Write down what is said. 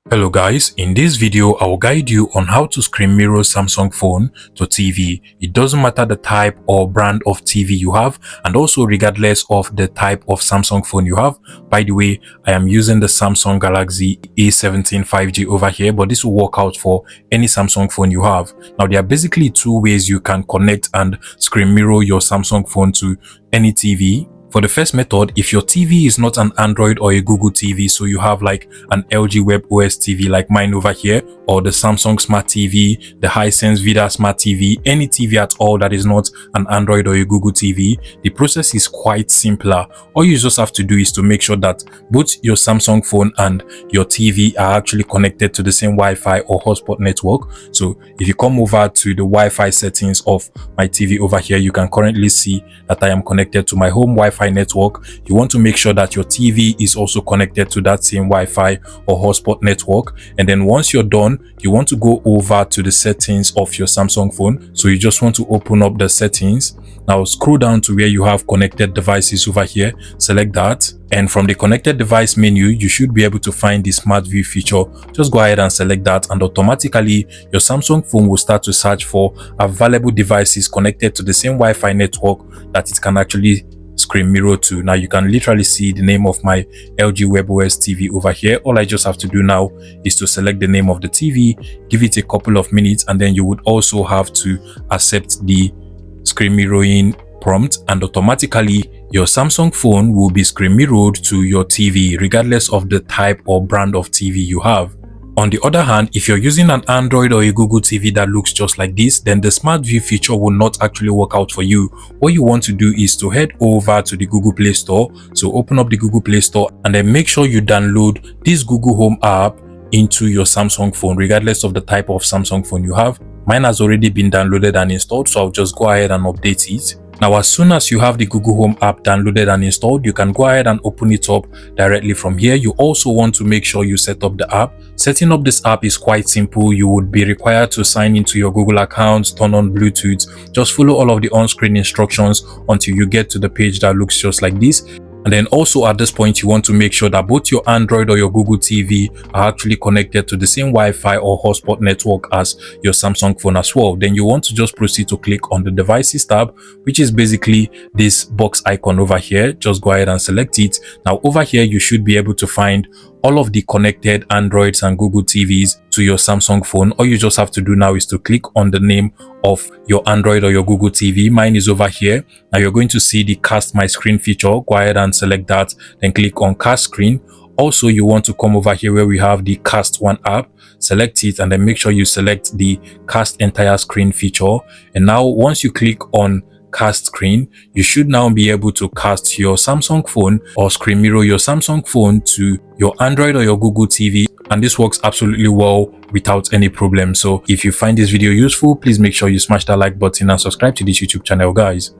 Hello guys, in this video I will guide you on how to screen mirror Samsung phone to TV. It doesn't matter the type or brand of TV you have, and also regardless of the type of Samsung phone you have. By the way, I am using the Samsung Galaxy A17 5G over here, but this will work out for any Samsung phone you have. Now there are basically two ways you can connect and screen mirror your Samsung phone to any TV. For the first method, if your TV is not an Android or a Google TV, so you have like an LG WebOS TV like mine over here, or the Samsung Smart TV, the Hisense Vidaa Smart TV, any TV at all that is not an Android or a Google TV, the process is quite simpler. All you just have to do is to make sure that both your Samsung phone and your TV are actually connected to the same Wi-Fi or hotspot network. So if you come over to the Wi-Fi settings of my TV over here, you can currently see that I am connected to my home Wi-Fi network. You want to make sure that your TV is also connected to that same Wi-Fi or hotspot network, and then once you're done, you want to go over to the settings of your Samsung phone. So you just want to open up the settings. Now scroll down to where you have connected devices over here, select that, and from the connected device menu you should be able to find the smart view feature. Just go ahead and select that, and automatically your Samsung phone will start to search for available devices connected to the same Wi-Fi network that it can actually screen mirror to. Now you can literally see the name of my LG WebOS TV over here. All I just have to do now is to select the name of the TV, give it a couple of minutes, and then you would also have to accept the screen mirroring prompt, and automatically your Samsung phone will be screen mirrored to your TV regardless of the type or brand of TV you have. On the other hand, if you're using an Android or a Google TV that looks just like this, then the Smart View feature will not actually work out for you. What you want to do is to head over to the Google Play Store. So open up the Google Play Store and then make sure you download this Google Home app into your Samsung phone, regardless of the type of Samsung phone you have. Mine has already been downloaded and installed, so I'll just go ahead and update it. Now, as soon as you have the Google Home app downloaded and installed, you can go ahead and open it up directly from here. You also want to make sure you set up the app. Setting up this app is quite simple. You would be required to sign into your Google account, turn on Bluetooth, just follow all of the on-screen instructions until you get to the page that looks just like this. And then also at this point, you want to make sure that both your Android or your Google TV are actually connected to the same Wi-Fi or hotspot network as your Samsung phone as well. Then you want to just proceed to click on the devices tab, which is basically this box icon over here. Just go ahead and select it. Now over here, you should be able to find all of the connected Androids and Google TVs to your Samsung phone. All you just have to do now is to click on the name of your Android or your Google TV. Mine is over here. Now you're going to see the cast my screen feature. Go ahead and select that, then click on cast screen. Also, you want to come over here where we have the cast one app, select it, and then make sure you select the cast entire screen feature. And now once you click on cast screen, you should now be able to cast your Samsung phone or screen mirror your Samsung phone to your Android or your Google TV, and this works absolutely well without any problem. So if you find this video useful, please make sure you smash that like button and subscribe to this YouTube channel, guys.